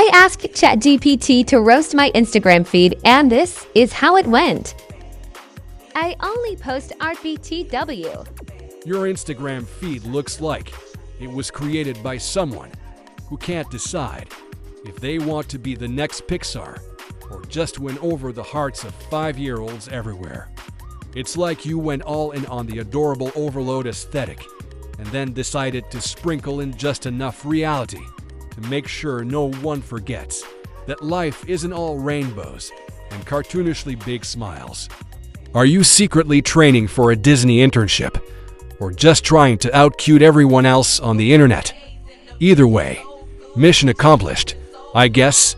I asked ChatGPT to roast my Instagram feed, and this is how it went. I only post RBTW. Your Instagram feed looks like it was created by someone who can't decide if they want to be the next Pixar or just win over the hearts of 5-year-olds everywhere. It's like you went all in on the adorable overload aesthetic and then decided to sprinkle in just enough reality to make sure no one forgets that life isn't all rainbows and cartoonishly big smiles. Are you secretly training for a Disney internship or just trying to out-cute everyone else on the internet? Either way, mission accomplished, I guess.